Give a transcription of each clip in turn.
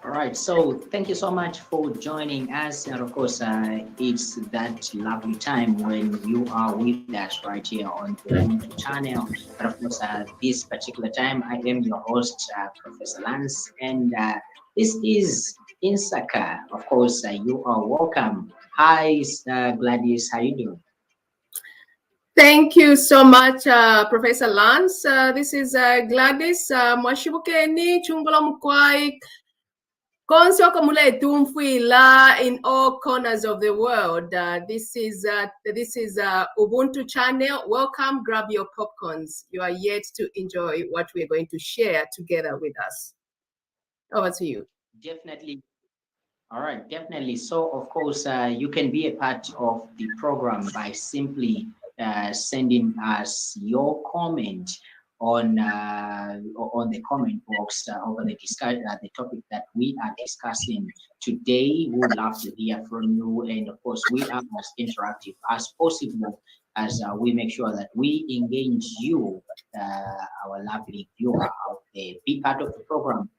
All right, so thank you so much for joining us. And of course, it's that lovely time when you are with us right here on the Ubuntu channel. But of course, this particular time, I am your host, Professor Lance, and this is Insaka. Of course, you are welcome. Hi, Gladys, how you doing? Thank you so much, Professor Lance. This is Gladys Mwashibukeni Chungolo Mkwai. Konso Komule Tumfuila in all corners of the world. This is Ubuntu channel. Welcome. Grab your popcorns. You are yet to enjoy what we're going to share together with us. Over to you. Definitely. All right, definitely. So, of course, you can be a part of the program by simply sending us your comment on the comment box over the topic that we are discussing today. We would love to hear from you, and of course, we are as interactive as possible as we make sure that we engage you, our lovely viewer out there. Be part of the program.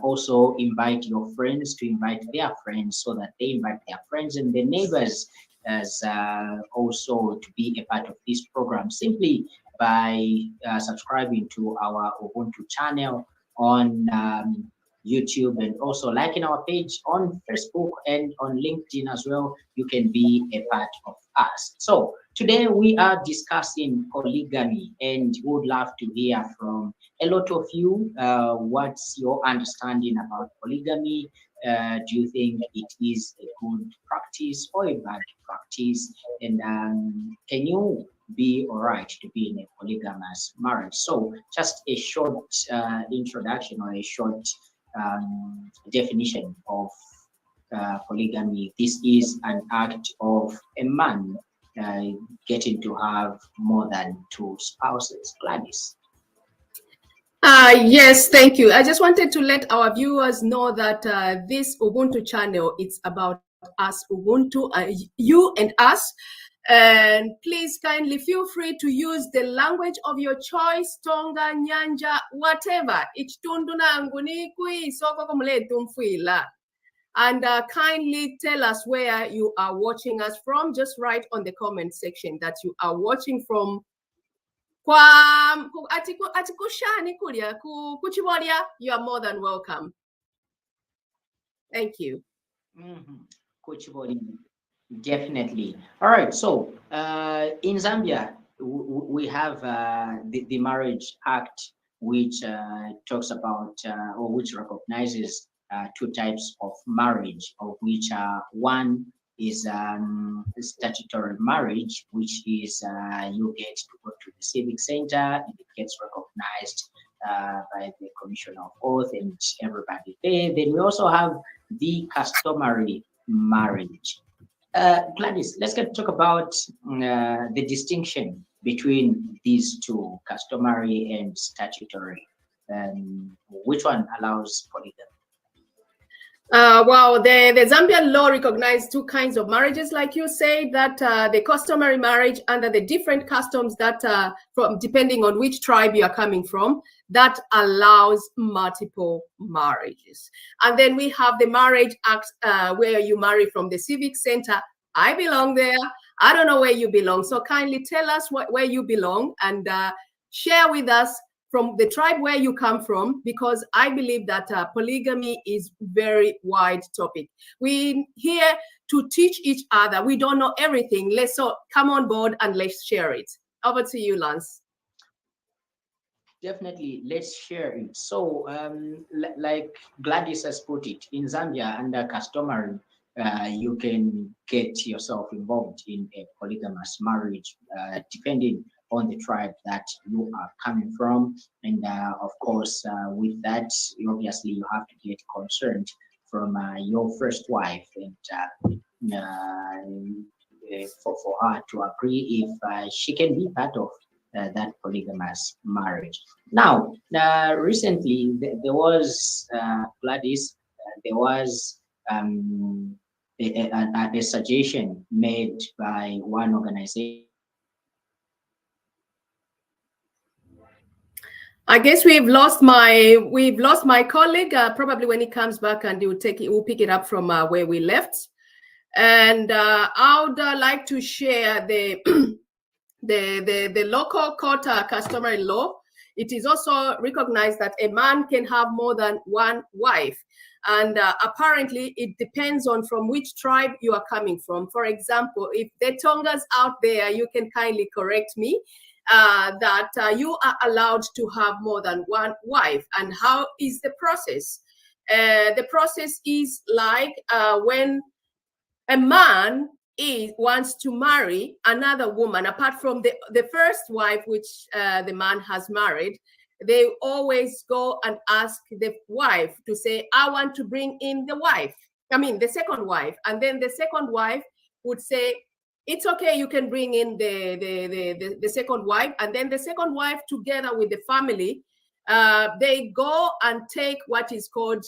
Also invite your friends to invite their friends so that they invite their friends and their neighbors as also to be a part of this program simply by subscribing to our Ubuntu channel on YouTube and also liking our page on Facebook and on LinkedIn as well. You can be a part of us. So today we are discussing polygamy and would love to hear from a lot of you. What's your understanding about polygamy? Do you think it is a good practice or a bad practice? And can you be all right to be in a polygamous marriage? So just a short introduction or a short definition of polygamy. This is an act of a man getting to have more than two spouses. Gladys. Yes, thank you. I just wanted to let our viewers know that this Ubuntu channel, it's about us, Ubuntu, you and us. And please kindly feel free to use the language of your choice, Tonga, Nyanja, whatever. And kindly tell us where you are watching us from. Just write on the comment section that you are watching from. You are more than welcome. Thank you. Definitely. All right. So in Zambia, we have the Marriage Act, which talks about or which recognizes two types of marriage, of which one is statutory marriage, which is you get to go to the civic center and it gets recognized by the Commission of Oath and everybody there. Then we also have the customary marriage. Gladys, let's talk about the distinction between these two, customary and statutory. Which one allows polygamy? Well, the Zambian law recognizes two kinds of marriages, like you say, that the customary marriage under the different customs that, from depending on which tribe you are coming from, that allows multiple marriages. And then we have the Marriage Act, where you marry from the civic center. I belong there. I don't know where you belong. So kindly tell us where you belong and share with us from the tribe where you come from, because I believe that polygamy is very wide topic. We here to teach each other. We don't know everything. Let's all come on board and let's share it. Over to you, Lance. Definitely, let's share it. So, like Gladys has put it, in Zambia, under customary, you can get yourself involved in a polygamous marriage, depending on the tribe that you are coming from. And of course, with that, obviously, you have to get consent from your first wife and for her to agree if she can be part of that polygamous marriage. Now, recently, there was, Gladys, there was a suggestion made by one organization. I guess we've lost my colleague. Probably when he comes back, and we'll pick it up from where we left. And I would like to share the the local court customary law. It is also recognized that a man can have more than one wife. And apparently, it depends on from which tribe you are coming from. For example, if the Tongas out there, you can kindly correct me, that you are allowed to have more than one wife. And how is the process? The process is like when a man wants to marry another woman, apart from the first wife, which the man has married, they always go and ask the wife to say, I want to bring in the second wife. And then the second wife would say, it's okay, you can bring in the second wife. And then the second wife, together with the family, they go and take what is called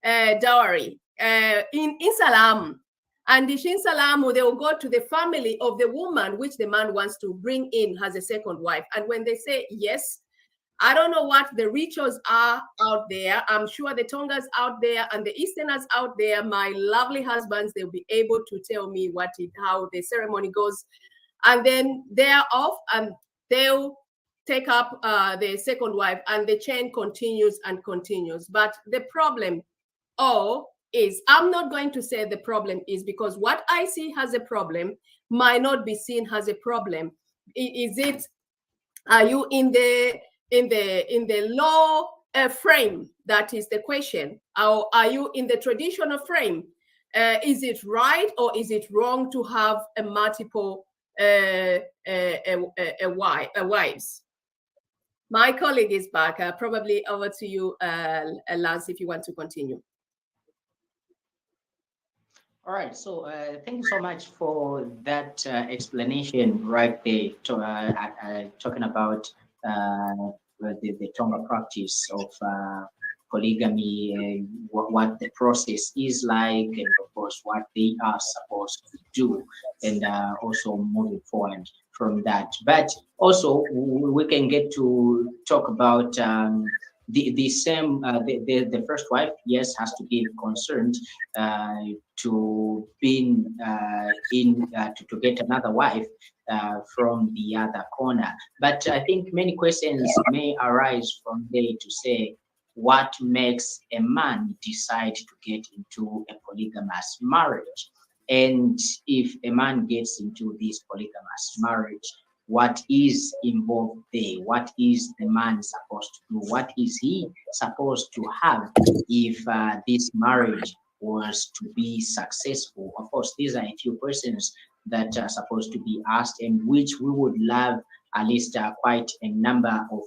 dowry in Salam. And the Shin Salamu, they will go to the family of the woman which the man wants to bring in as a second wife. And when they say yes, I don't know what the rituals are out there. I'm sure the Tongas out there and the Easterners out there, my lovely husbands, they'll be able to tell me how the ceremony goes. And then they're off and they'll take up the second wife, and the chain continues and continues. But the problem, is, I'm not going to say the problem is, because what I see as a problem might not be seen as a problem. Are you in the law frame? That is the question. Or are you in the traditional frame? Is it right or is it wrong to have a multiple wives? My colleague is back. Probably over to you, Lance, if you want to continue. All right, so thank you so much for that explanation right there, talking about the Tonga practice of polygamy, what the process is like, and of course what they are supposed to do, and also moving forward from that. But also we can get to talk about the first wife, yes, has to be concerned to being to get another wife from the other corner. But I think many questions may arise from there to say, what makes a man decide to get into a polygamous marriage? And if a man gets into this polygamous marriage, what is involved there? What is the man supposed to do? What is he supposed to have if this marriage was to be successful? Of course, these are a few questions that are supposed to be asked, and which we would love at least quite a number of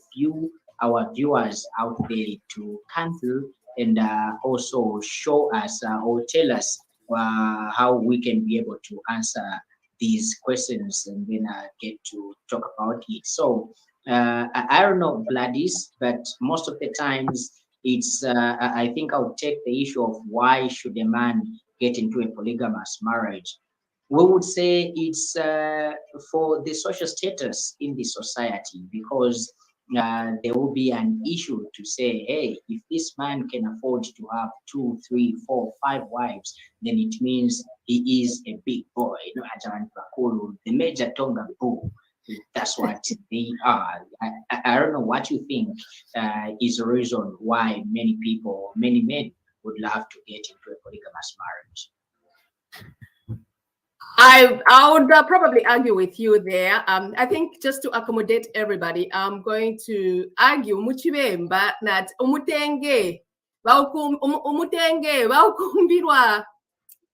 our viewers out there to come through and also show us or tell us how we can be able to answer these questions and then get to talk about it. So I don't know, Gladys, but most of the times it's I think I'll take the issue of why should a man get into a polygamous marriage. We would say it's for the social status in the society, because there will be an issue to say, hey, if this man can afford to have 2, 3, 4, 5 wives, then it means he is a big boy. You know, the major Tonga bull. That's what they are. I don't know what you think is the reason why many men would love to get into a polygamous marriage. I would probably argue with you there. I think just to accommodate everybody, I'm going to argue muchibemba that umutenge baukumbirwa.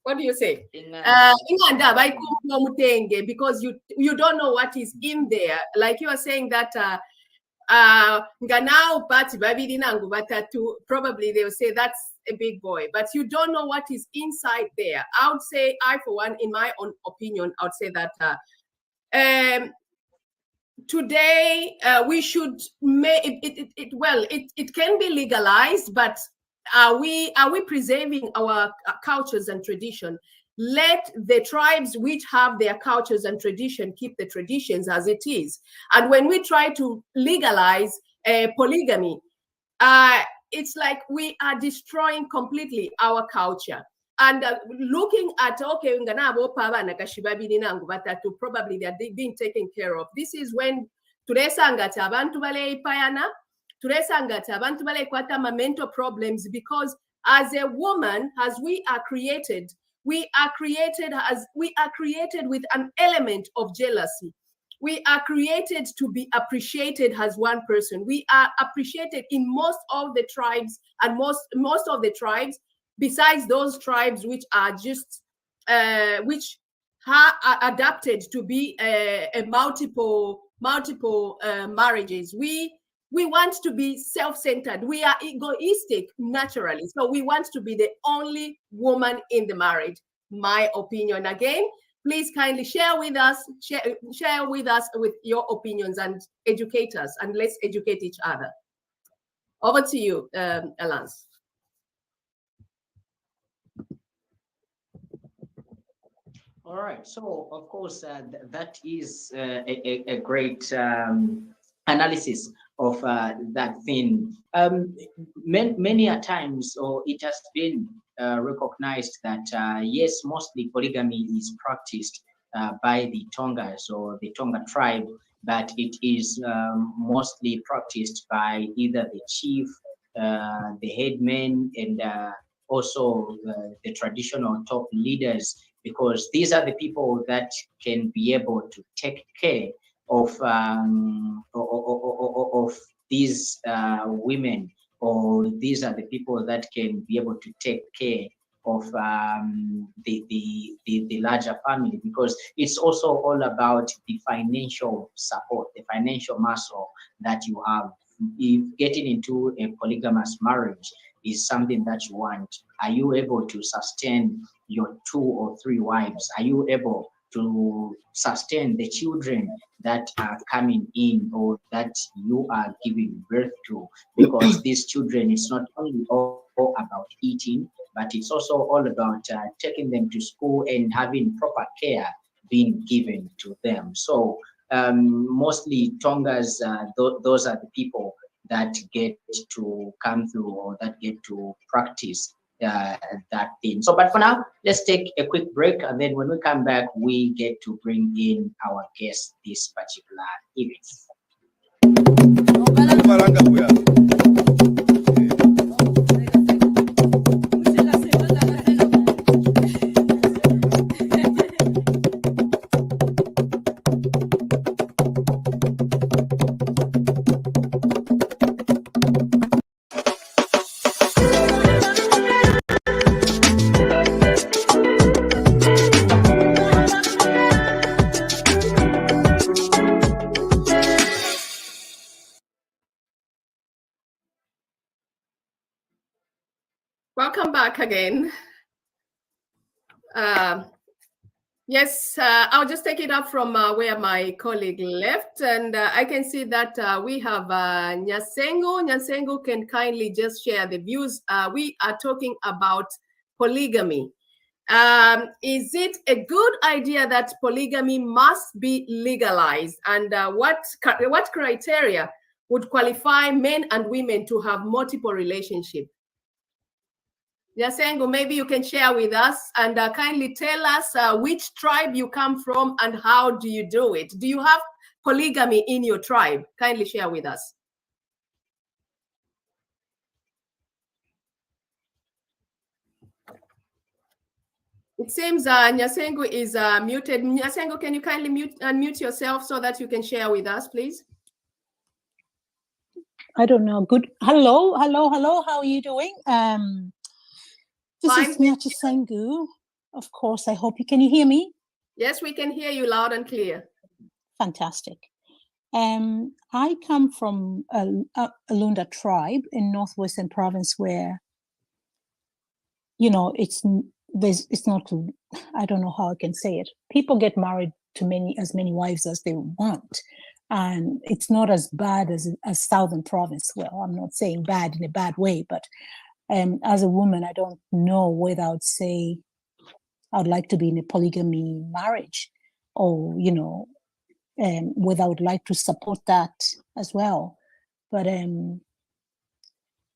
What do you say? Because you don't know what is in there. Like you are saying that probably they will say that's a big boy, but you don't know what is inside there. I would say, for one, in my own opinion, I would say that today we should make it can be legalized, but are we preserving our cultures and tradition? let the tribes which have their cultures and tradition keep the traditions as it is. And when we try to legalize polygamy, it's like we are destroying completely our culture. And looking at, okay, probably they are being taken care of. This is when turesangati abantu baleipayana, turesangati abantu balekwata mental problems, because as a woman, as we are created with an element of jealousy. We are created to be appreciated as one person. We are appreciated in most of the tribes, and most of the tribes, besides those tribes which are just which are adapted to be a multiple marriages. We want to be self-centered. We are egoistic naturally. So we want to be the only woman in the marriage. My opinion again. Please kindly share with us with your opinions and educate us, and let's educate each other. Over to you, Elance. All right. So, of course, that is a great analysis of that thing. Many a times, or it has been recognized that yes, mostly polygamy is practiced by the Tongas or the Tonga tribe, but it is mostly practiced by either the chief, the headman, and also the traditional top leaders, because these are the people that can be able to take care of these women, or these are the people that can be able to take care of the larger family, because it's also all about the financial support, the financial muscle that you have. If getting into a polygamous marriage is something that you want, are you able to sustain your 2 or 3 wives? Are you able to sustain the children that are coming in, or that you are giving birth to? Because these children, it's not only all about eating, but it's also all about taking them to school and having proper care being given to them. So mostly Tongas, those are the people that get to come through, or that get to practice that thing. So, but for now, let's take a quick break, and then when we come back, we get to bring in our guest this particular evening. Welcome back again. Yes, I'll just take it up from where my colleague left, and I can see that we have Nyasengo. Nyasengo can kindly just share the views. We are talking about polygamy. Is it a good idea that polygamy must be legalized, and what criteria would qualify men and women to have multiple relationships? Nyasengo, maybe you can share with us and kindly tell us which tribe you come from and how do you do it? Do you have polygamy in your tribe? Kindly share with us. It seems Nyasengo is muted. Nyasengo, can you kindly unmute yourself so that you can share with us, please? I don't know. Good. Hello. How are you doing? This is Nyasengo. Of course, I hope you can hear me? Yes, we can hear you loud and clear. Fantastic. I come from a Lunda tribe in Northwestern Province, where, you know, it's not, I don't know how I can say it. People get married to as many wives as they want. And it's not as bad as Southern Province. Well, I'm not saying bad in a bad way, but as a woman, I don't know whether I would say I would like to be in a polygamy marriage, or, you know, whether I would like to support that as well. But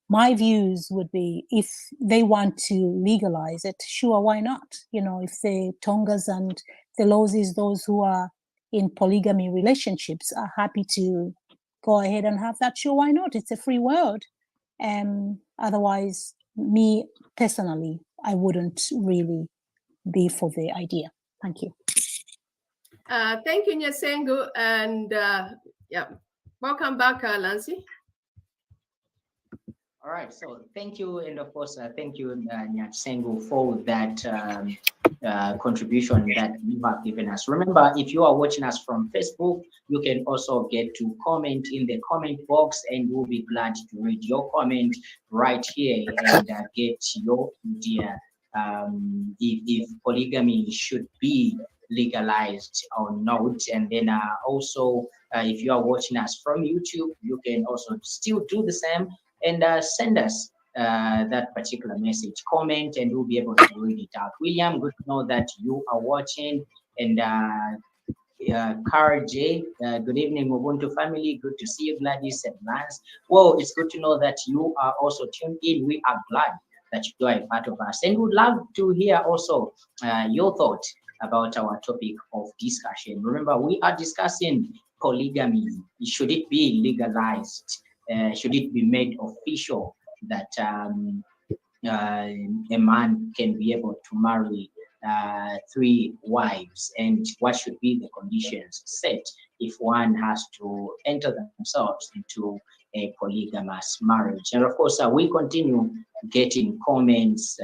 my views would be, if they want to legalize it, sure, why not? You know, if the Tongas and the Lozis, those who are in polygamy relationships, are happy to go ahead and have that, sure, why not? It's a free world. Otherwise, me personally, I wouldn't really be for the idea. Thank you. Thank you, Nyasengu, and yeah, welcome back, Lancy. All right, so thank you, and of course, thank you, Nyasengu, for that contribution that you have given us. Remember, if you are watching us from Facebook, you can also get to comment in the comment box, and we'll be glad to read your comment right here and get your idea if polygamy should be legalized or not. And then also, if you are watching us from YouTube, you can also still do the same and send us that particular message, comment, and we'll be able to read it out. William, good to know that you are watching. And Carl J, good evening, Ubuntu family. Good to see you, Gladys and Lance. Well, it's good to know that you are also tuned in. We are glad that you are a part of us, and would love to hear also your thoughts about our topic of discussion. Remember, we are discussing polygamy. Should it be legalized? Should it be made official that a man can be able to marry 3 wives, and what should be the conditions set if one has to enter themselves into a polygamous marriage? And of course, we continue getting comments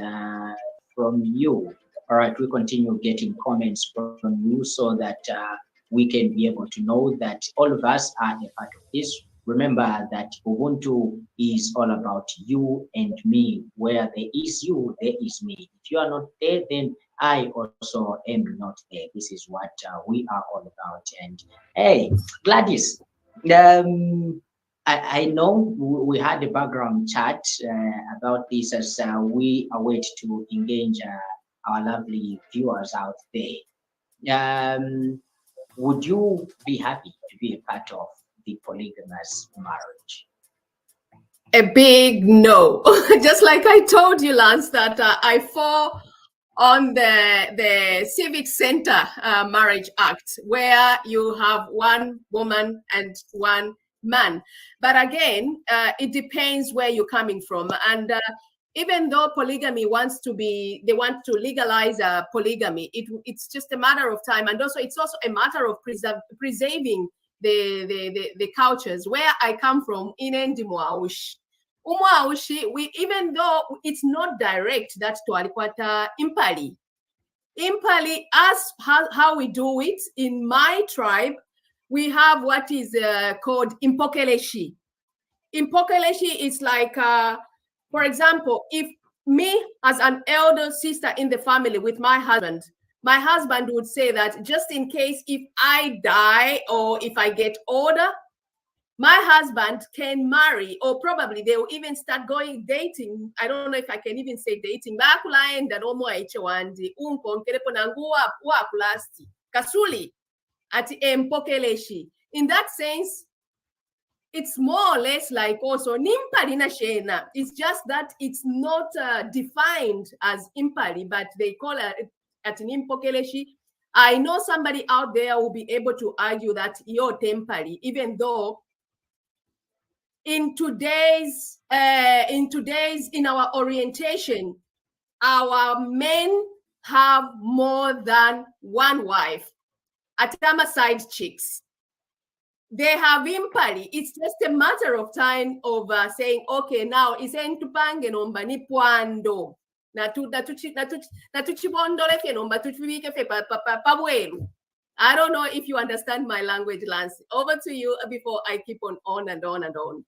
from you. All right, we continue getting comments from you so that we can be able to know that all of us are a part of this. Remember that Ubuntu is all about you and me. Where there is you, there is me. If you are not there, then I also am not there. This is what we are all about. And hey, Gladys, I know we had a background chat about this as we await to engage our lovely viewers out there. Would you be happy to be a part of the polygamous marriage? A big no. Just like I told you, Lance, that I fall on the Civic Center Marriage Act, where you have 1 woman and 1 man. But again, it depends where you're coming from. And even though polygamy wants to they want to legalize polygamy, it's just a matter of time. And also, it's also a matter of preserving the cultures. Where I come from, in Ndimwaushi, we, even though it's not direct, that twalikwata impali. Impali, as how we do it in my tribe, we have what is called impokeleshi. Impokeleshi is like, for example, if me as an elder sister in the family with my husband would say that just in case if I die or if I get older, my husband can marry, or probably they will even start dating. I don't know if I can even say dating. Kasuli at empokeleshi. In that sense, it's more or less like also nimpali na shena. It's just that it's not defined as impali, but they call it at nimpokeleshi. I know somebody out there will be able to argue that you're tempali, even though in our orientation, our men have more than 1 wife. Atama side chicks, they have impali. It's just a matter of time of saying, okay, now it's entupange nomba ni pwando na tuchibondole fe nomba tuchibike fe pabwelu. I don't know if you understand my language, Lance. Over to you before I keep on and on and on.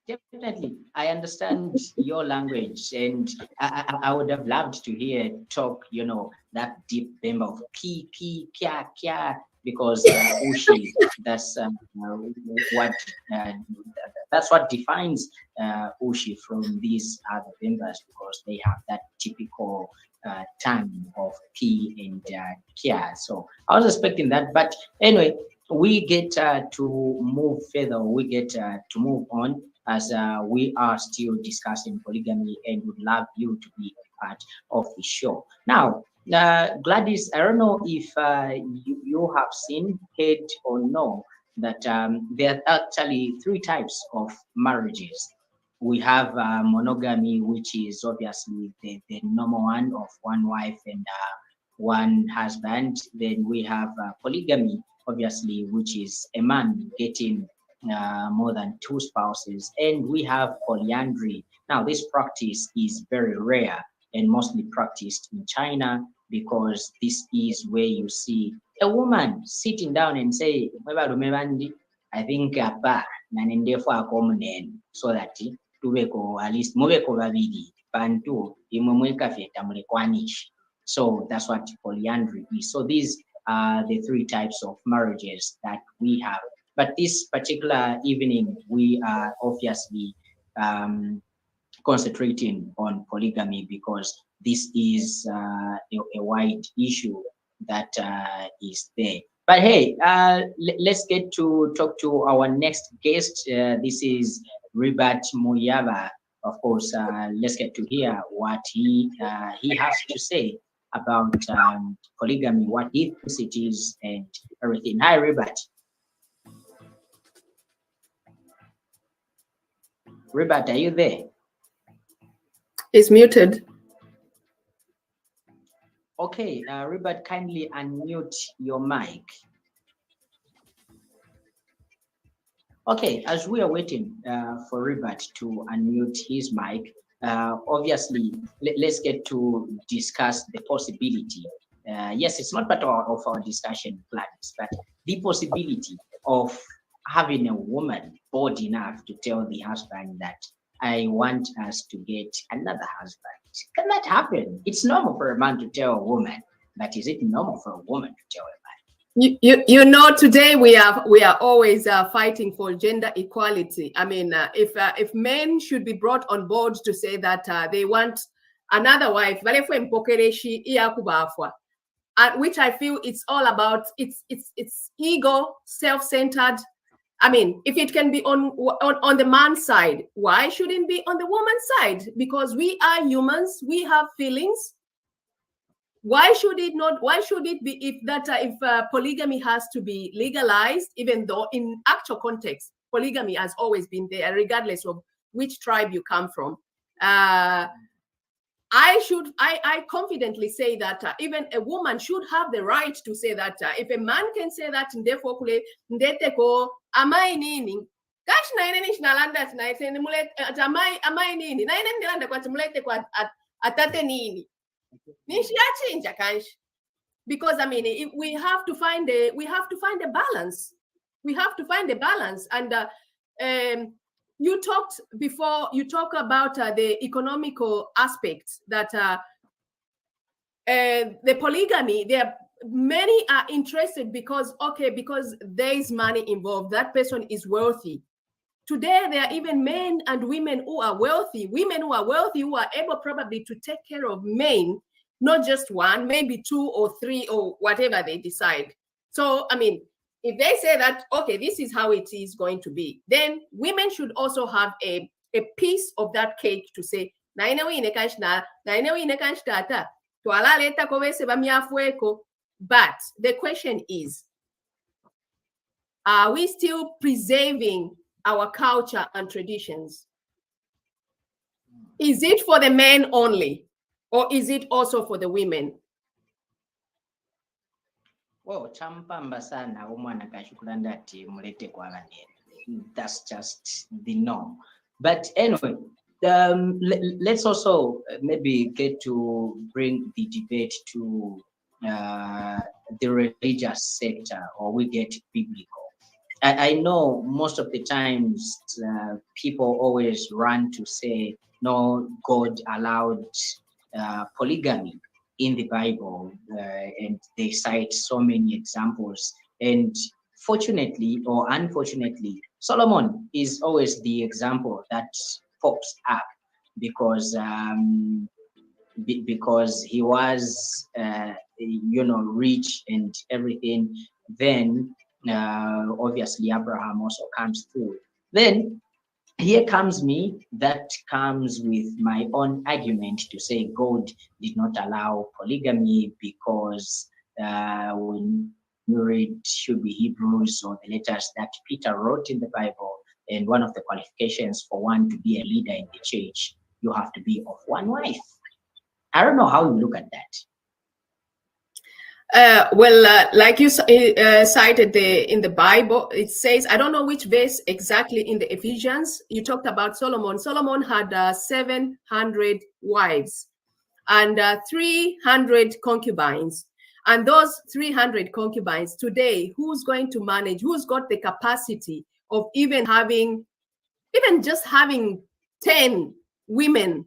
Definitely, I understand your language, and I would have loved to hear talk, that deep theme of p, kya, because ushi, that's what that's what defines ushi from these other members, because they have that typical tongue of P and Kia. So I was expecting that, but anyway, we get to move further. We get to move on, as we are still discussing polygamy and would love you to be a part of the show. Now, Gladys, I don't know if you have seen, heard, or know that there are actually three types of marriages. We have monogamy, which is obviously the normal one of one wife and one husband. Then we have polygamy, obviously, which is a man getting more than two spouses. And we have polyandry. Now, this practice is very rare and mostly practiced in China, because this is where you see a woman sitting down and say, I think so that tubeko at least mubeko babiri bantu imwe feta mulekwanishi. So that's what polyandry is. So these are the three types of marriages that we have. But this particular evening, we are obviously concentrating on polygamy, because this is a wide issue that is there. But hey, let's get to talk to our next guest. This is Ribat Muyaba. Of course, let's get to hear what he has to say about polygamy, what he thinks it is, and everything. Hi, Ribat. Ribat, are you there? It's muted. Okay, Ribat, kindly unmute your mic. Okay, as we are waiting for Ribat to unmute his mic, obviously, let's get to discuss the possibility. Yes, it's not part of our discussion plans, but the possibility of having a woman bold enough to tell the husband that I want us to get another husband. Can that happen? It's normal for a man to tell a woman, but is it normal for a woman to tell a man? You know, today we are always fighting for gender equality. I mean, if men should be brought on board to say that they want another wife, which I feel it's all about, it's ego, self-centered. I mean, if it can be on the man's side, why shouldn't it be on the woman's side? Because we are humans, we have feelings. Why should it not? Why should it be if polygamy has to be legalized, even though in actual context, polygamy has always been there, regardless of which tribe you come from. I confidently say that even a woman should have the right to say that. If a man can say that, therefore, amai nini? Kash na ine nishnalanda tonight. Amai nini? Na ine nilanda kwa tumulete kwa atate nini? Because I mean, we have to find a balance. We have to find a balance. And you talked before. You talk about the economical aspects that the polygamy. Many are interested because there is money involved. That person is wealthy. Today, there are even men and women who are wealthy, who are able probably to take care of men, not just one, maybe two or three or whatever they decide. So, I mean, if they say that, okay, this is how it is going to be, then women should also have a piece of that cake to say, but the question is, are we still preserving our culture and traditions? Is it for the men only, or is it also for the women? Well, that's just the norm. But anyway, let's also maybe get to bring the debate to the religious sector, or we get biblical. I know most of the times people always run to say, no, God allowed polygamy in the Bible, and they cite so many examples And fortunately or unfortunately, Solomon is always the example that pops up because because he was rich and everything. Then obviously Abraham also comes through. Then here comes me that comes with my own argument to say God did not allow polygamy because when you read, should be Hebrews or the letters that Peter wrote in the Bible, and one of the qualifications for one to be a leader in the church, you have to be of one wife. I don't know how you look at that. Like you cited in the Bible, it says, I don't know which verse exactly in the Ephesians, you talked about Solomon. Solomon had 700 wives and 300 concubines. And those 300 concubines today, who's going to manage, who's got the capacity of even just having 10 women?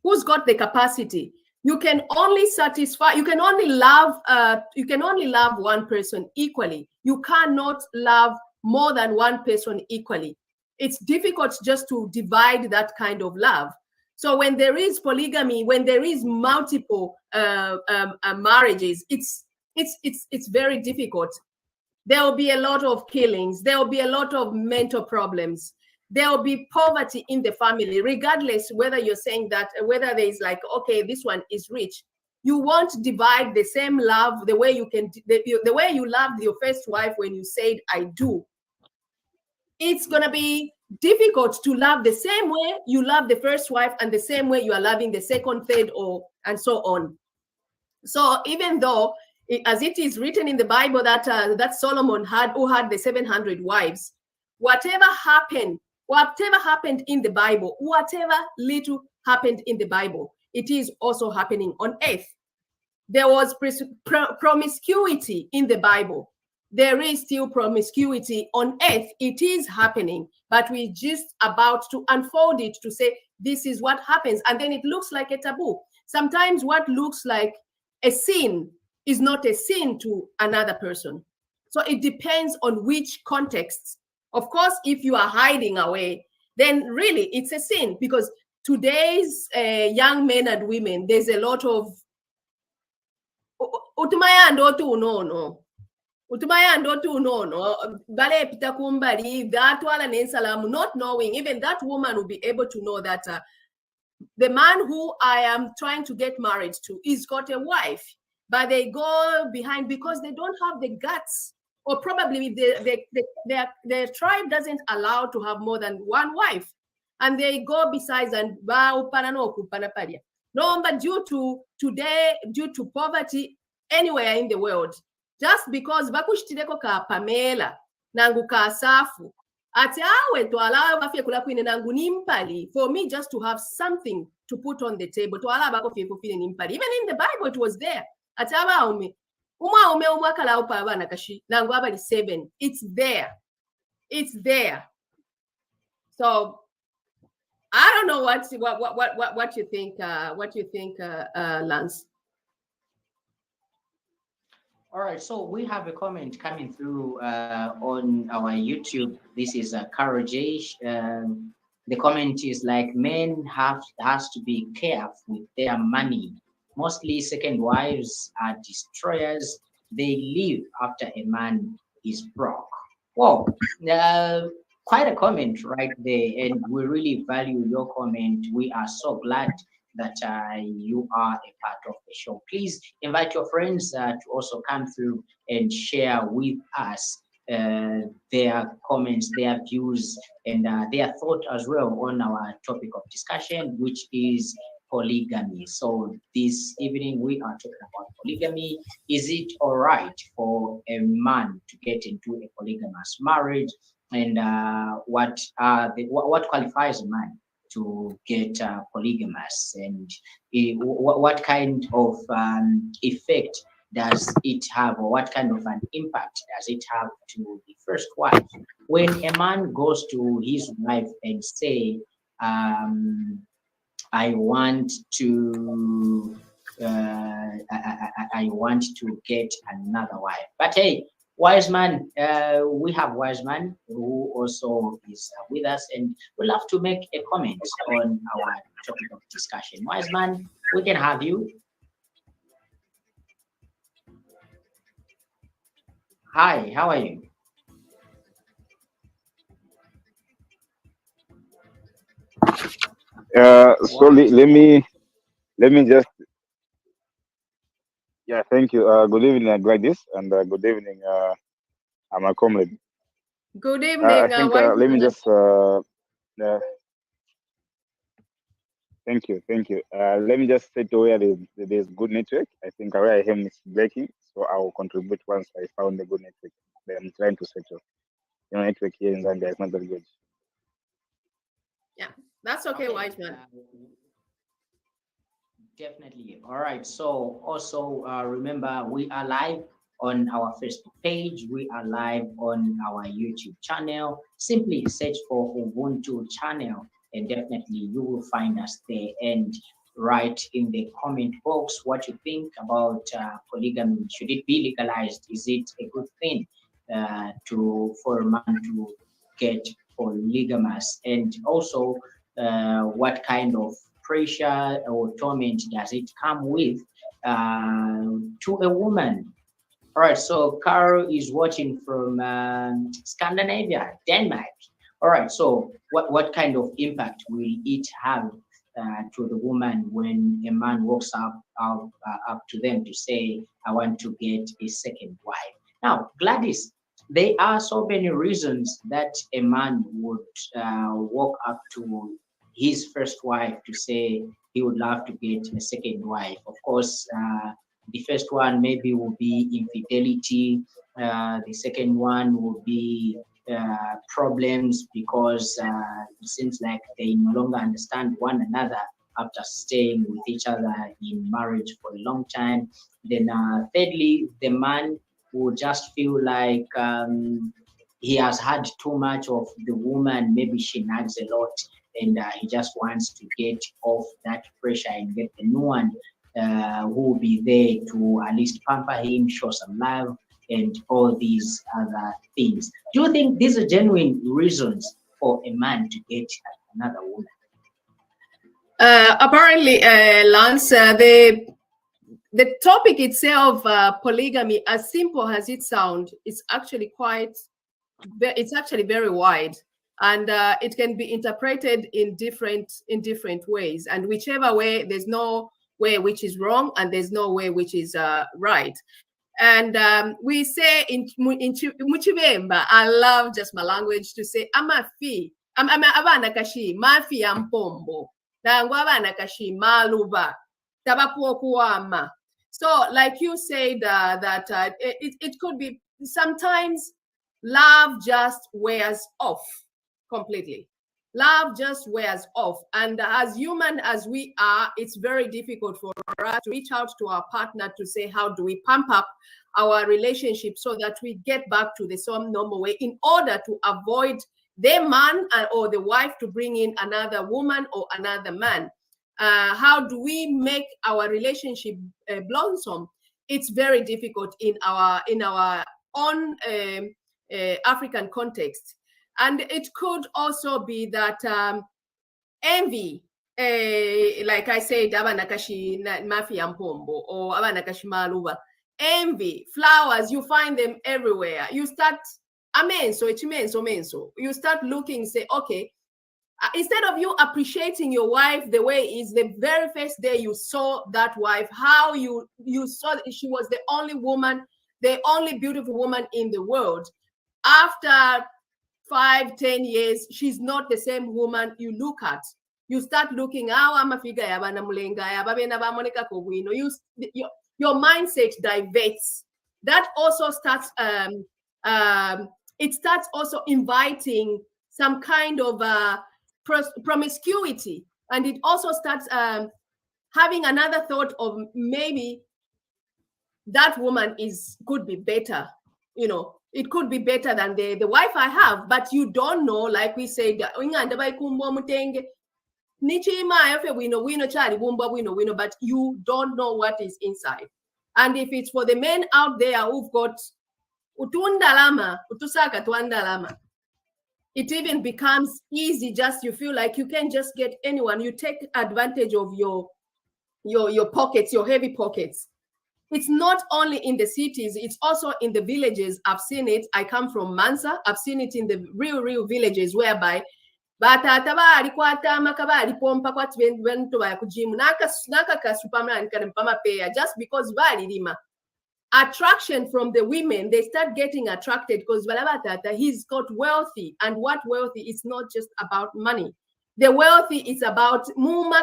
Who's got the capacity? You can only satisfy, you can only love one person equally. You cannot love more than one person equally. It's difficult just to divide that kind of love. So when there is polygamy, when there is multiple marriages, it's very difficult. There will be a lot of killings. There will be a lot of mental problems. There will be poverty in the family, regardless whether you're saying that, whether there is like, okay, this one is rich. You won't divide the same love the way you can, the way you loved your first wife when you said, I do. It's going to be difficult to love the same way you love the first wife and the same way you are loving the second, third, and so on. So even though, as it is written in the Bible that that Solomon who had the 700 wives, whatever happened in the Bible, whatever little happened in the Bible, it is also happening on earth. There was promiscuity in the Bible. There is still promiscuity on earth. It is happening, but we're just about to unfold it to say, this is what happens. And then it looks like a taboo. Sometimes what looks like a sin is not a sin to another person. So it depends on which context. Of course, if you are hiding away, then really it's a sin, because today's young men and women, there's a lot of not knowing. Even that woman will be able to know that the man who I am trying to get married to is got a wife, but they go behind because they don't have the guts, or probably their tribe doesn't allow to have more than one wife, and they go besides and no, but due to poverty anywhere in the world, just because bakushtireko ka Pamela nangu ka Safu, for me just to have something to put on the table. Even in the Bible it was there. It's there. It's there. So I don't know what you think. What you think, Lance? All right, so we have a comment coming through on our YouTube. This is Karajesh. The comment is like, men has to be careful with their money. Mostly second wives are destroyers. They leave after a man is broke. Whoa, quite a comment right there, and we really value your comment. We are so glad that you are a part of the show. Please invite your friends to also come through and share with us their comments, their views, and their thought as well on our topic of discussion, which is polygamy. So this evening we are talking about polygamy. Is it all right for a man to get into a polygamous marriage? And what qualifies a man to get polygamous, and what kind of effect does it have, or what kind of an impact does it have to the first wife? When a man goes to his wife and say, I want to get another wife, but hey, Wise Man, we have Wise Man who also is with us and would love to make a comment on our topic of discussion. Wise Man, we can have you. Hi, how are you? So let me just thank you. Good evening, Gladys, and good evening, my comrade. Good evening. I think let me just thank you. Let me just say to where there's good network. I think where I am is breaking, so I will contribute once I found a good network. I'm trying to settle. Network here in Zambia is not very good. Yeah, that's okay, Wise Man. Definitely. All right. So also remember, we are live on our Facebook page. We are live on our YouTube channel. Simply search for Ubuntu channel, and definitely you will find us there. And write in the comment box what you think about polygamy. Should it be legalized? Is it a good thing for a man to get polygamous? And also, what kind of pressure or torment does it come with to a woman? All right, so Carol is watching from Scandinavia, Denmark. All right, so what kind of impact will it have to the woman when a man walks up to them to say, I want to get a second wife? Now, Gladys, there are so many reasons that a man would walk up to his first wife to say he would love to get a second wife. Of course, the first one maybe will be infidelity. The second one will be problems because it seems like they no longer understand one another after staying with each other in marriage for a long time. Then thirdly, the man will just feel like he has had too much of the woman. Maybe she nags a lot, and he just wants to get off that pressure and get the new one who will be there to at least pamper him, show some love, and all these other things. Do you think these are genuine reasons for a man to get another woman? Apparently, Lance, the topic itself, polygamy, as simple as it sounds, it's actually very wide, and it can be interpreted in different ways. And whichever way, there's no way which is wrong, and there's no way which is right. And we say in Muchivemba, I love just my language to say, amafi, abana kashi, mafi ampombo, dangwa abana kashi, maluba, tabapuokuama. So, like you said, that it could be sometimes love just wears off completely. Love just wears off. And as human as we are, it's very difficult for us to reach out to our partner to say, how do we pump up our relationship so that we get back to the some normal way in order to avoid the man or the wife to bring in another woman or another man. How do we make our relationship blossom? It's very difficult in our own African context. And it could also be that envy, like I said, abanakashi mafi ampombo or abanakashi maluba. Envy, flowers, you find them everywhere. You start menso. You start looking, say, okay, instead of you appreciating your wife the way is the very first day you saw that wife, how you saw that she was the only woman, the only beautiful woman in the world. After 5-10 years, she's not the same woman you look at. You start looking, your mindset diverts. That also starts, it starts also inviting some kind of promiscuity. And it also starts having another thought of maybe that woman could be better, it could be better than the wife I have, but you don't know, like we said, but you don't know what is inside. And if it's for the men out there who've got utundalama, utusaka tuandalama. It even becomes easy, just you feel like you can just get anyone. You take advantage of your pockets, your heavy pockets. It's not only in the cities, it's also in the villages. I've seen it. I come from Mansa. I've seen it in the real villages whereby batata bali kwatama kabali pompa kwati bentu baya kujimu naka ka superman kana mpama paya just because bali lima. Attraction from the women, they start getting attracted because Balabatata, he's got wealthy. And what wealthy is not just about money. The wealthy is about mukutema,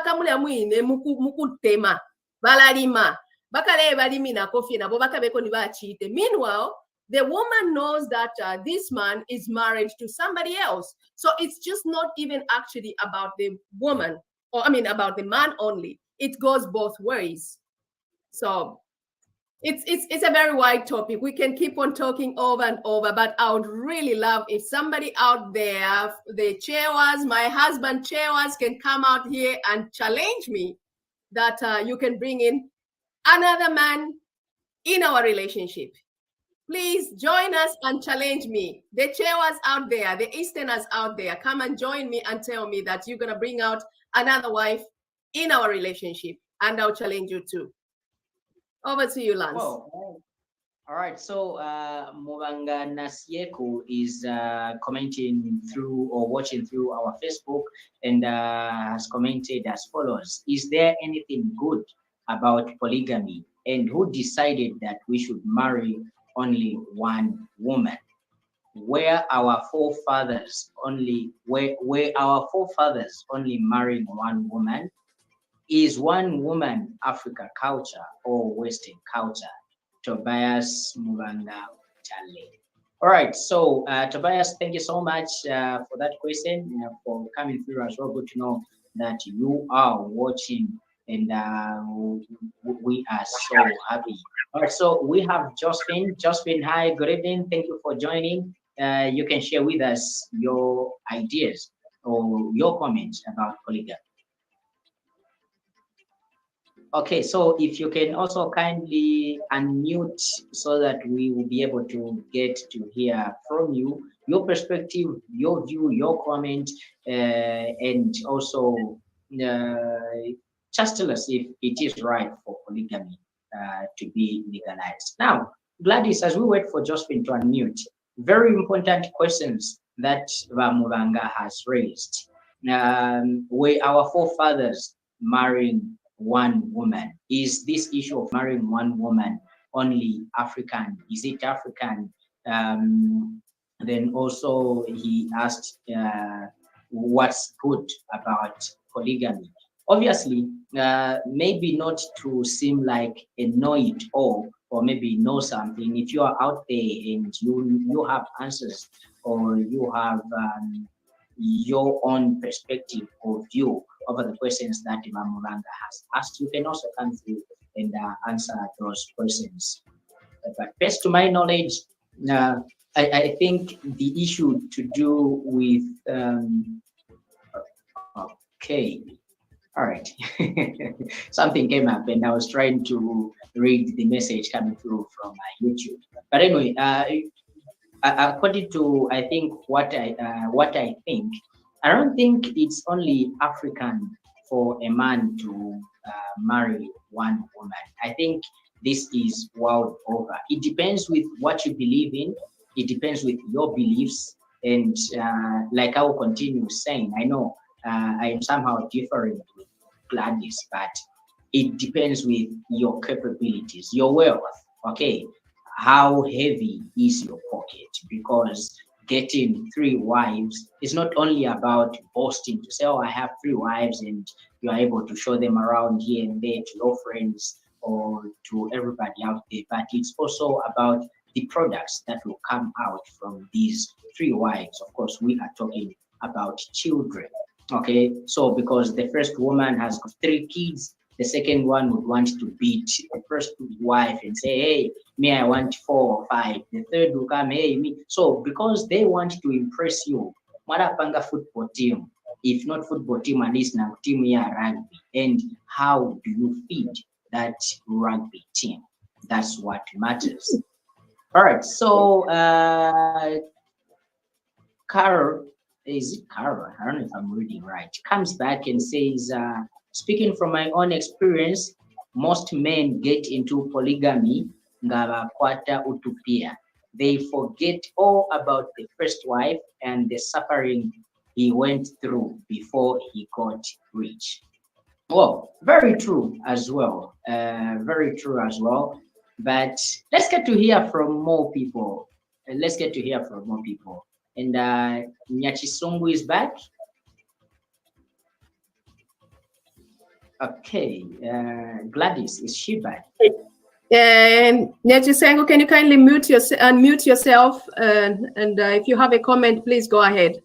balarima, bakale balimina kofi na bobaka beko ni bachite. Meanwhile, the woman knows that this man is married to somebody else. So it's just not even actually about the woman, or I mean about the man only. It goes both ways. So it's a very wide topic. We can keep on talking over and over, but I would really love if somebody out there, the Chewas, my husband Chewas, can come out here and challenge me that you can bring in another man in our relationship. Please join us and challenge me. The Chewas out there, the Easterners out there, come and join me and tell me that you're going to bring out another wife in our relationship, and I'll challenge you too. Over to you, Lance. Well, all right. So Mubanga Nasieku is commenting through or watching through our Facebook and has commented as follows: is there anything good about polygamy? And who decided that we should marry only one woman? Were our forefathers only marrying one woman? Is one woman Africa culture or Western culture? Tobias Mubanga Chale. All right, so Tobias, thank you so much for that question, for coming through as well. Good to know that you are watching, and we are so happy. All right, so we have Josephine. Josephine, hi, good evening. Thank you for joining. You can share with us your ideas or your comments about polygamy. Okay, so if you can also kindly unmute so that we will be able to get to hear from you, your perspective, your view, your comment, and also just tell us if it is right for polygamy to be legalized. Now, Gladys, as we wait for Josephine to unmute, very important questions that Mubanga has raised. Were our forefathers marrying one woman? Is this issue of marrying one woman only African? Is it African? Then also he asked what's good about polygamy. Obviously, maybe not to seem like a know-it-all or maybe know something. If you are out there and you have answers or you have your own perspective or view over the questions that Imam Muranga has asked, you can also come through and answer those questions. But best to my knowledge, I think the issue to do with, okay, all right. Something came up and I was trying to read the message coming through from YouTube. But anyway, according to I think what I think, I don't think it's only African for a man to marry one woman. I think this is world over. It depends with what you believe in. It depends with your beliefs, and like I will continue saying, I know I am somehow different with Gladys, but it depends with your capabilities, your wealth. Okay, how heavy is your pocket? Because getting 3 wives is not only about boasting to say, oh, I have 3 wives, and you are able to show them around here and there to your friends or to everybody out there, but it's also about the products that will come out from these 3 wives. Of course, we are talking about children. Okay, so because the first woman has got 3 kids, the second one would want to beat the first wife and say, hey, me, I want 4 or 5. The third will come, hey, me. So because they want to impress you, Marapanga football team, if not football team, at least now team here rugby. And how do you feed that rugby team? That's what matters. All right. So, Carol, is it Carol? I don't know if I'm reading right. Comes back and says, speaking from my own experience, most men get into polygamy ngabakwata utupia. They forget all about the first wife and the suffering he went through before he got rich. Well, very true as well. Very true as well. But let's get to hear from more people. Let's get to hear from more people. And Nyachisongu is back. Okay. Gladys, is she back? And Nyachisengo, can you kindly unmute yourself? And if you have a comment, please go ahead.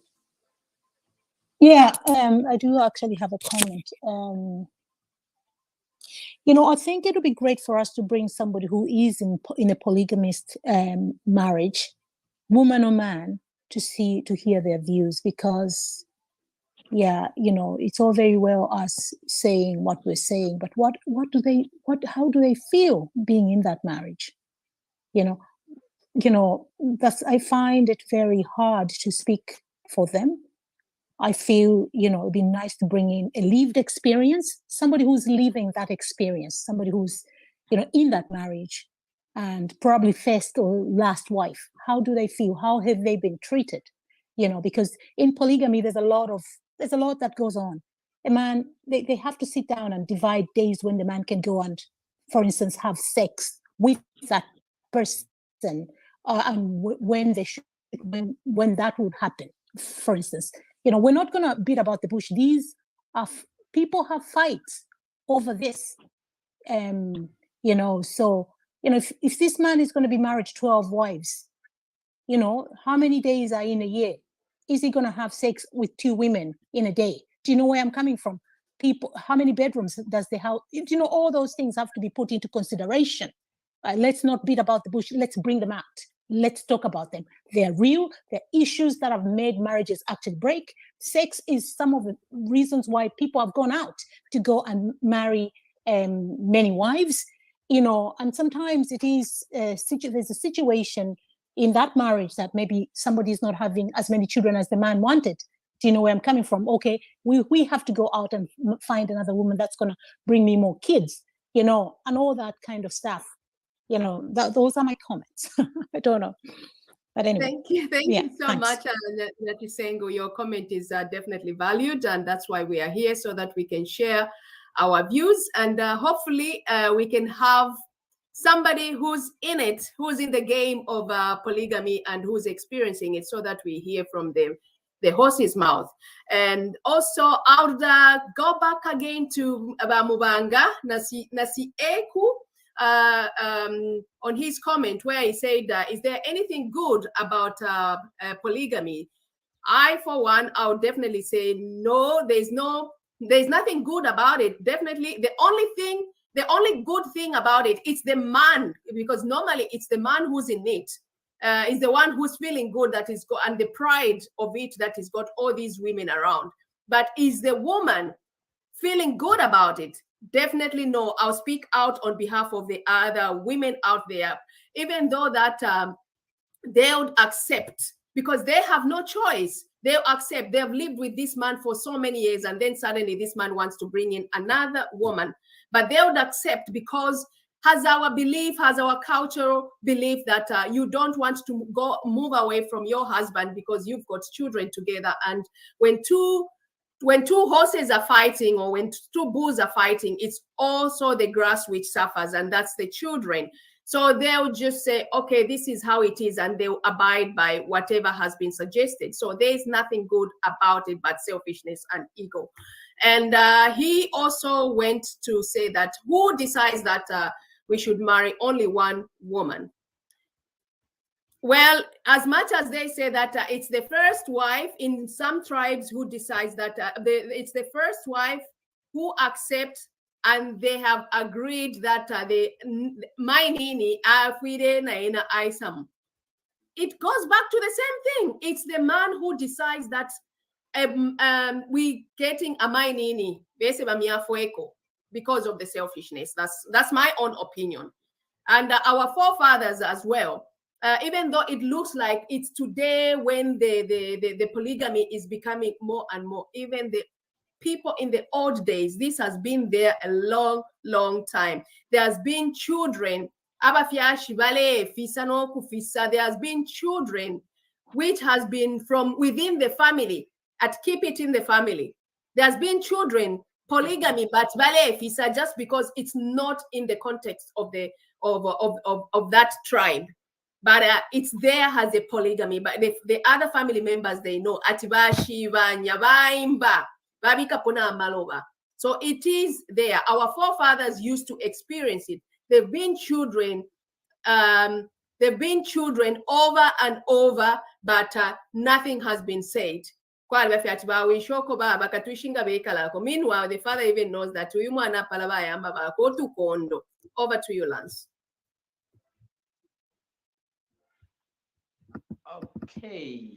Yeah, I do actually have a comment. You know, I think it would be great for us to bring somebody who is in a polygamist marriage, woman or man, to hear their views, because, yeah, you know, it's all very well us saying what we're saying, but how do they feel being in that marriage? You know, I find it very hard to speak for them. I feel, you know, it'd be nice to bring in a lived experience, somebody who's living that experience, somebody who's, you know, in that marriage, and probably first or last wife. How do they feel? How have they been treated? You know, because in polygamy, there's a lot that goes on. A man, they have to sit down and divide days when the man can go and, for instance, have sex with that person, and when they should, when that would happen, for instance. You know, we're not going to beat about the bush. These are people have fights over this. You know, so, you know, if this man is going to be married to 12 wives, you know, how many days are in a year? Is he going to have sex with 2 women in a day? Do you know where I'm coming from? People, how many bedrooms does the house? You know, all those things have to be put into consideration. Let's not beat about the bush. Let's bring them out. Let's talk about them. They're real. They're issues that have made marriages actually break. Sex is some of the reasons why people have gone out to go and marry many wives, you know, and sometimes it is there's a situation in that marriage that maybe somebody is not having as many children as the man wanted. Do you know where I'm coming from? Okay, we have to go out and find another woman that's going to bring me more kids, you know, and all that kind of stuff. You know, those are my comments. I don't know. But anyway. Thank you so much, Natisengo. Your comment is definitely valued, and that's why we are here, so that we can share our views, and hopefully we can have somebody who's in it, who's in the game of polygamy and who's experiencing it, so that we hear from them, the horse's mouth. And also, I'll go back again to Mubanga Nasi Eku. On his comment where he said, is there anything good about polygamy? I, for one, I would definitely say no, there's nothing good about it. Definitely, the only good thing about it is the man, because normally it's the man who's in it, is the one who's feeling good, that is and the pride of it, that has got all these women around. But is the woman feeling good about it? Definitely no. I'll speak out on behalf of the other women out there, even though that they would accept, because they have no choice. They'll accept. They've lived with this man for so many years, and then suddenly this man wants to bring in another woman. But they would accept, because has our cultural belief that you don't want to move away from your husband because you've got children together. And when two horses are fighting, or when 2 bulls are fighting, it's also the grass which suffers, and that's the children. So they'll just say, okay, this is how it is, and they'll abide by whatever has been suggested. So there's nothing good about it but selfishness and ego. And he also went to say that who decides that we should marry only one woman? Well, as much as they say that it's the first wife, in some tribes who decides that it's the first wife who accepts, and they have agreed that mainini afide na ina isam. It goes back to the same thing. It's the man who decides that we getting a mainini because of the selfishness. That's my own opinion, and our forefathers as well. even though it looks like it's today when the polygamy is becoming more and more, even the people in the old days, this has been there a long, long time. There has been children, there has been children which has been from within the family, at keep it in the family. There's been children, polygamy, but fisa just because it's not in the context of the of that tribe. But it's there as a polygamy. But the other family members, they know. So it is there. Our forefathers used to experience it. They've been children over and over, but nothing has been said. Meanwhile, the father even knows that. Over to you, Lance. Okay.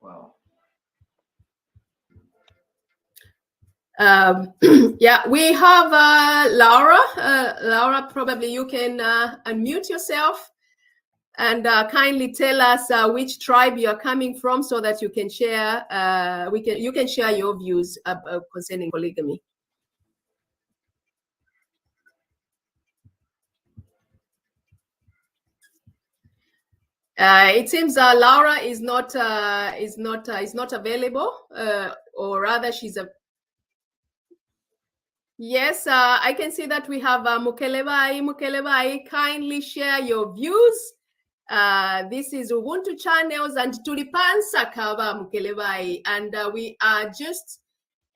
Wow. Yeah, we have Laura. Laura, probably you can unmute yourself and kindly tell us which tribe you are coming from, so that you can share. You can share your views concerning polygamy. It seems Laura is not available, or rather, she's a. Yes, I can see that we have Mukelebai. Mukelebai, kindly share your views. This is Ubuntu Channels and Pa Nsaka Mukelebai, and we are just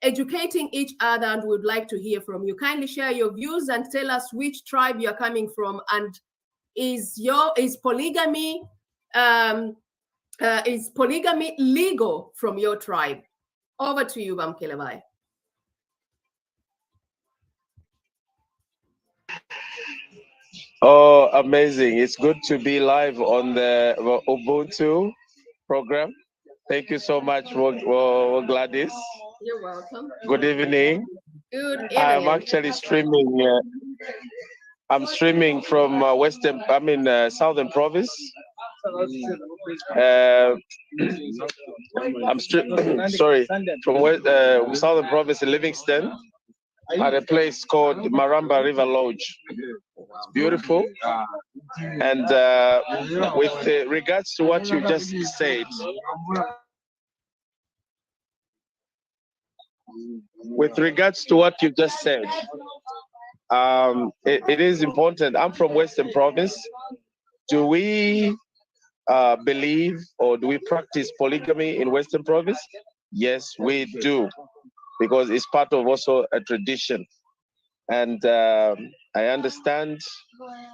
educating each other, and would like to hear from you. Kindly share your views and tell us which tribe you're coming from, and is polygamy legal from your tribe? Over to you, Mukelebai. Oh, amazing. It's good to be live on the Ubuntu program. Thank you so much, Gladys. You're welcome. Good evening. Good evening. I'm actually streaming. I'm streaming from Southern Province. I'm sorry, from Southern Province in Livingston, at a place called Maramba River Lodge. It's beautiful. And with regards to what you just said, it is important. I'm from Western Province. Do we believe, or do we practice polygamy in Western Province? Yes, we do, because it's part of also a tradition. And I understand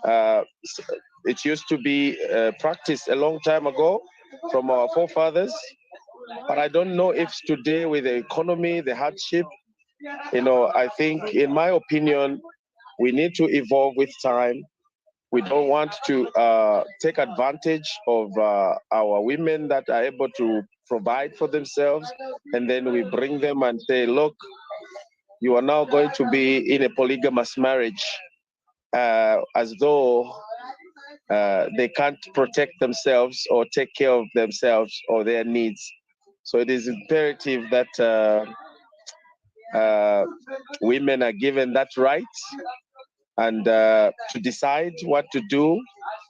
it used to be practiced a long time ago from our forefathers, but I don't know if today, with the economy, the hardship, I think, in my opinion, we need to evolve with time. We don't want to take advantage of our women that are able to provide for themselves, and then we bring them and say, look, you are now going to be in a polygamous marriage, as though they can't protect themselves or take care of themselves or their needs. So it is imperative that women are given that right, and to decide what to do,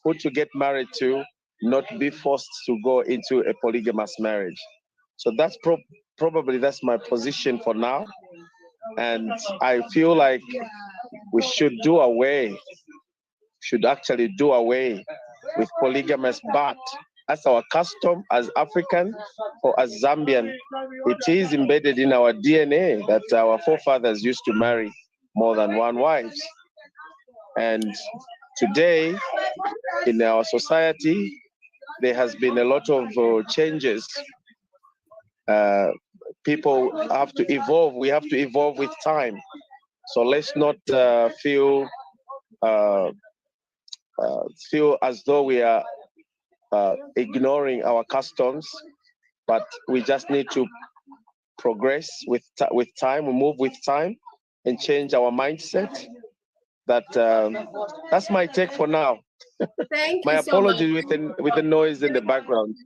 who to get married to, not be forced to go into a polygamous marriage. So that's probably that's my position for now. And I feel like we should actually do away with polygamous, but as our custom as African or as Zambian, it is embedded in our DNA that our forefathers used to marry more than one wife. And today, in our society, there has been a lot of changes. People have to evolve. We have to evolve with time. So let's not feel as though we are ignoring our customs, but we just need to progress with time. We move with time and change our mindset. That's my take for now. Thank My you so much. apologies with the noise in the background.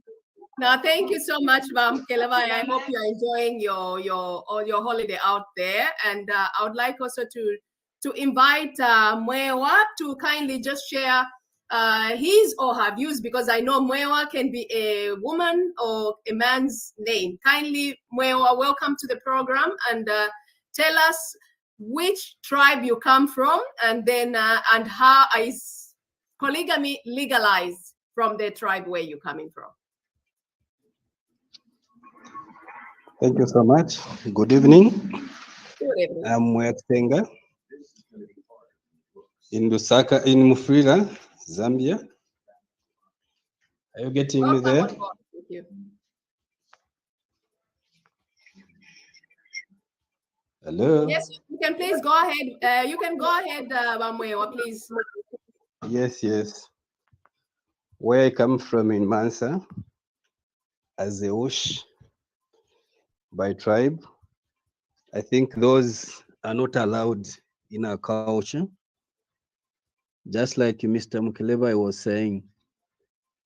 Now, thank you so much, Ma'am Kelevai. I hope you're enjoying your holiday out there. And I would like also to invite Mwewa to kindly just share his or her views, because I know Mwewa can be a woman or a man's name. Kindly, Mwewa, welcome to the program, and tell us which tribe you come from, and then and how is polygamy legalized from the tribe where you're coming from. Thank you so much. Good evening. Good evening. I'm Pa Nsaka in Lusaka, in Mufulira, Zambia. Are you getting me there? Thank you. Hello? Yes, you can please go ahead. You can go ahead, Mwewa, please. Yes. Where I come from in Mansa, as a Osh by tribe, I think those are not allowed in our culture. Just like Mr. Mukeleva was saying,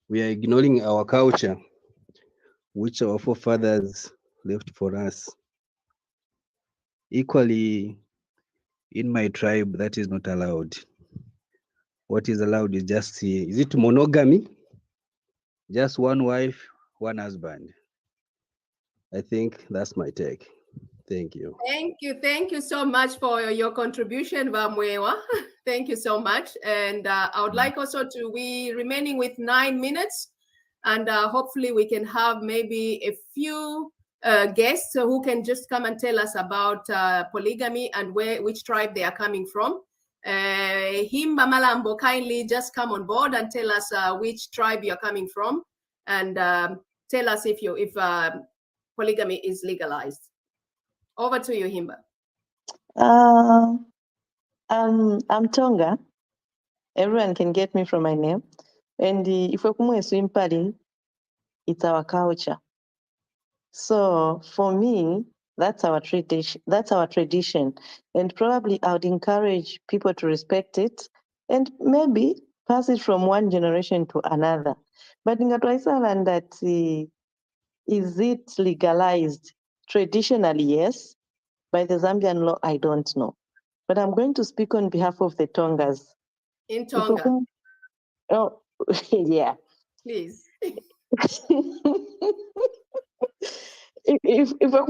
we are ignoring our culture, which our forefathers left for us. Equally, in my tribe, that is not allowed. What is allowed is just, is it monogamy? Just one wife, one husband. I think that's my take. Thank you. Thank you so much for your contribution, Mwewa. Thank you so much. And I would like also to, we remaining with 9 minutes, and hopefully we can have maybe a few guests who can just come and tell us about polygamy and which tribe they are coming from. Himba Malambo, kindly just come on board and tell us which tribe you're coming from, and tell us if polygamy is legalized. Over to you, Himba. I'm Tonga. Everyone can get me from my name. And if we're swim party, it's our culture. So for me, that's our tradition. And probably I would encourage people to respect it and maybe pass it from one generation to another. But in Gatwaisa that is it legalized? Traditionally, yes. By the Zambian law, I don't know. But I'm going to speak on behalf of the Tongas. In Tonga. Oh, yeah. Please. If we're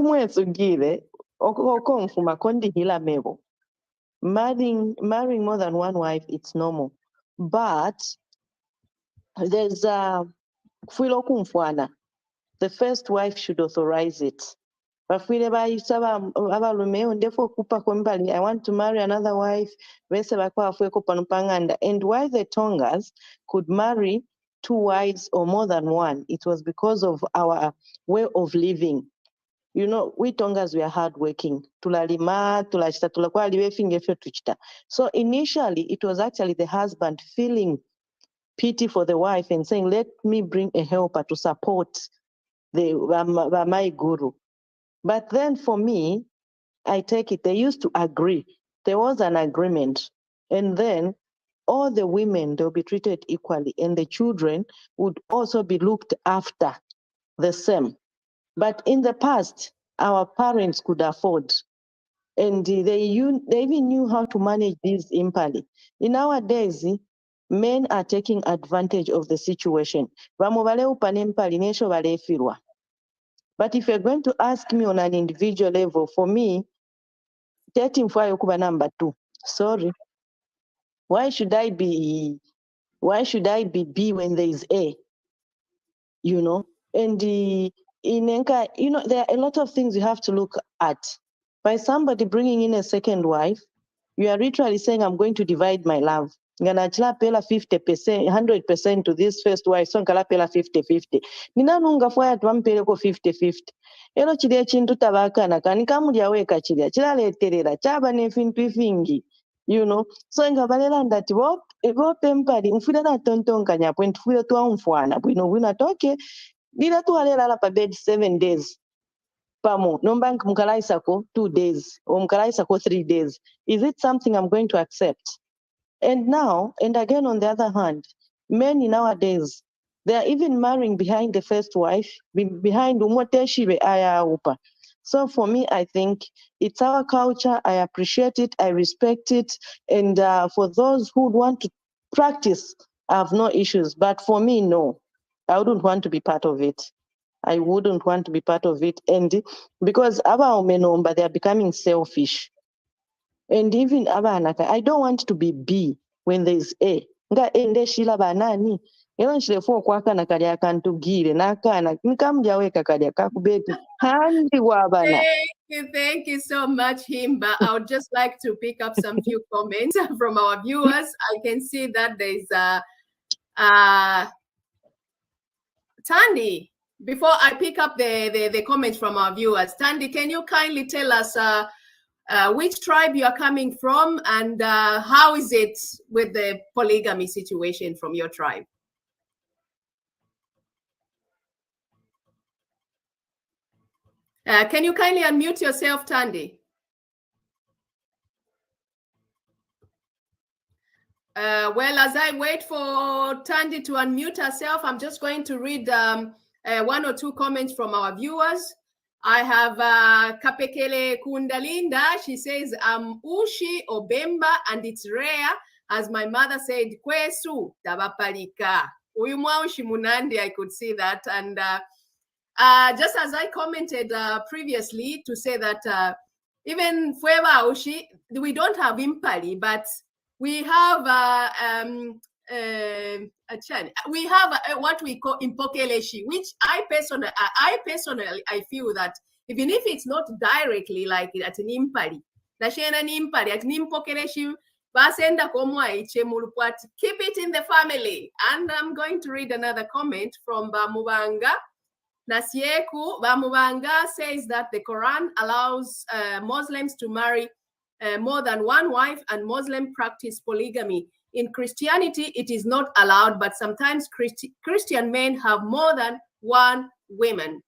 marrying more than one wife, it's normal. But there's the first wife should authorize it. I want to marry another wife. And why the Tongas could marry 2 wives or more than one, it was because of our way of living. You know, we Tongas, we are hardworking. So initially, it was actually the husband feeling pity for the wife and saying, let me bring a helper to support my guru. But then for me, I take it, they used to agree. There was an agreement. And then all the women, they'll be treated equally. And the children would also be looked after the same. But in the past, our parents could afford. And they even knew how to manage this impali. In nowadays, men are taking advantage of the situation. But if you're going to ask me on an individual level, for me, dating for Yokuba number 2. Sorry. Why should I be B when there is A? You know? And in Enka, you know, there are a lot of things you have to look at. By somebody bringing in a second wife, you are literally saying, I'm going to divide my love. Nganachila pela 50%, 100% to this first wife, so nkala pela 50-50. Nina nunga fwaya tuwampeleko 50-50. Ero chile chintu tabakana, kanikamu weka chile, chila leterera, chaba nefintu ifingi. You know, so ngabalela ndati ego pempadi, mfuda na tontonka nyapo, ntufuda tuwa mfuana, bwino wina toke, bila tuwalela la pa bed 7 days. Pamo, nombank mukalaisako 2 days, or mukalaisako 3 days. Is it something I'm going to accept? And now, and again, on the other hand, many nowadays, they are even marrying behind the first wife, behind umoteshibe ayaupa. So for me, I think it's our culture. I appreciate it. I respect it. And for those who want to practice, I have no issues. But for me, no, I wouldn't want to be part of it. I wouldn't want to be part of it. And because they are becoming selfish. And even Abanaka, I don't want to be B when there's A. Nga ende shila banani. Ewan shile fo kwa kana kali akantugire nakana nikamja weka kali akakubeti handi wabana. Thank you so much, Himba. I would just like to pick up some few comments from our viewers. I can see that there's Tandy. Before I pick up the comments from our viewers, Tandy, can you kindly tell us which tribe you are coming from and how is it with the polygamy situation from your tribe? Can you kindly unmute yourself, Tandy? Well, as I wait for Tandy to unmute herself, I'm just going to read one or two comments from our viewers. I have Kapekele Kundalinda. She says, I'm Ushi Obemba, and it's rare, as my mother said, Kwesu Tabapalika. Uyumwa Ushi Munandi, I could see that. And just as I commented previously to say that even Fueva Ushi, we don't have Impali, but we have what we call impokeleshi, which I personally I feel that even if it's not directly like at an impali, nashena impali at nimpokeleshi, basenda komwa ichemulupwat, keep it in the family. And I'm going to read another comment from Bamubanga. Nasieku Bamubanga says that the Quran allows Muslims to marry more than one wife, and Muslim practice polygamy. In Christianity, it is not allowed, but sometimes Christian men have more than one woman.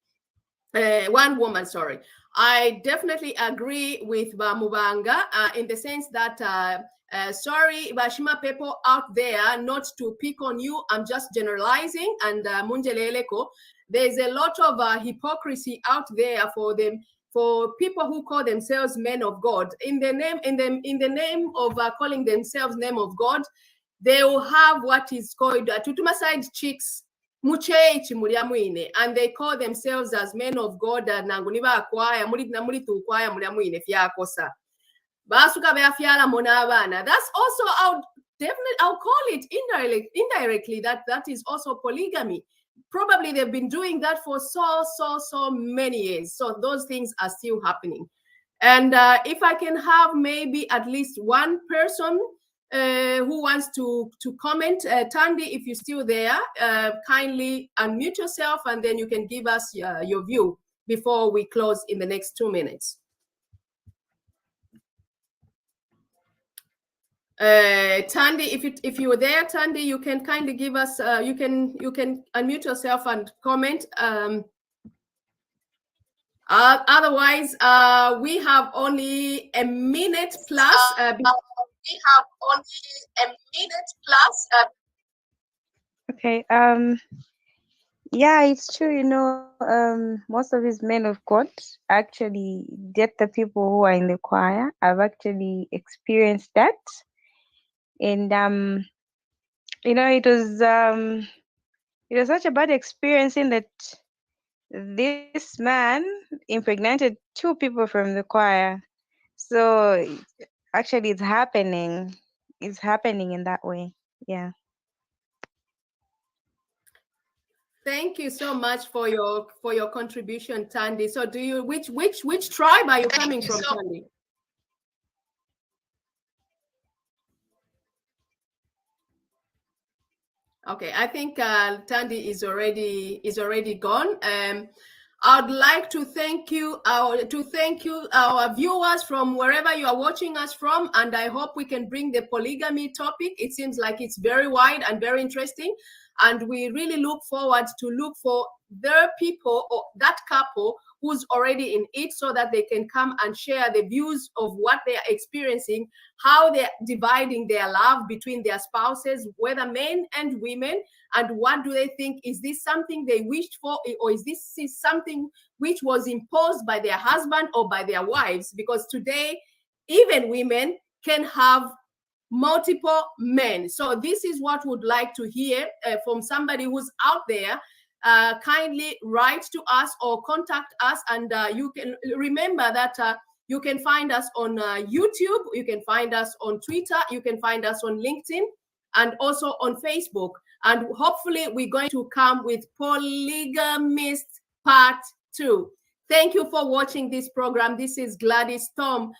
Sorry. I definitely agree with Bamubanga in the sense that, sorry, Bashima people out there, not to pick on you, I'm just generalizing, and Munjeleleko, there's a lot of hypocrisy out there for people who call themselves men of God. In the name of calling themselves name of God, they will have what is called tutuma side chicks, and they call themselves as men of God. That's also, I'll call it indirectly that is also polygamy. Probably they've been doing that for so many years. So those things are still happening. And if I can have maybe at least one person who wants to comment, Tandy, if you're still there, kindly unmute yourself and then you can give us your view before we close in the next 2 minutes. Tandy, if you were there, Tandy, you can kindly give us. You can unmute yourself and comment. Otherwise, we have only a minute plus. We have only a minute plus. Okay. Yeah, it's true. You know, most of these men of God actually get the people who are in the choir. I've actually experienced that. And you know, it was such a bad experience in that this man impregnated 2 people from the choir. So actually it's happening in that way. Yeah. Thank you so much for your contribution, Tandy. So do you which tribe are you coming from, Tandy? Okay, I think Tandy is already gone. I'd like to thank you our viewers from wherever you are watching us from, and I hope we can bring the polygamy topic. It seems like it's very wide and very interesting, and we really look forward to look for their people or that couple who's already in it, so that they can come and share the views of what they are experiencing, how they're dividing their love between their spouses, whether men and women, and what do they think, is this something they wished for, or is this something which was imposed by their husband or by their wives? Because today, even women can have multiple men. So this is what would like to hear from somebody who's out there. Kindly write to us or contact us, and you can remember that you can find us on YouTube, you can find us on Twitter, you can find us on LinkedIn, and also on Facebook. And hopefully we're going to come with Polygamist Part 2. Thank you for watching this program. This is Gladys Tom,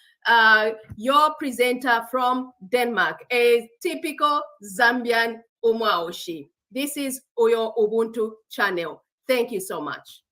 your presenter from Denmark, a typical Zambian Umwaoshi. This is Oyo Ubuntu channel. Thank you so much.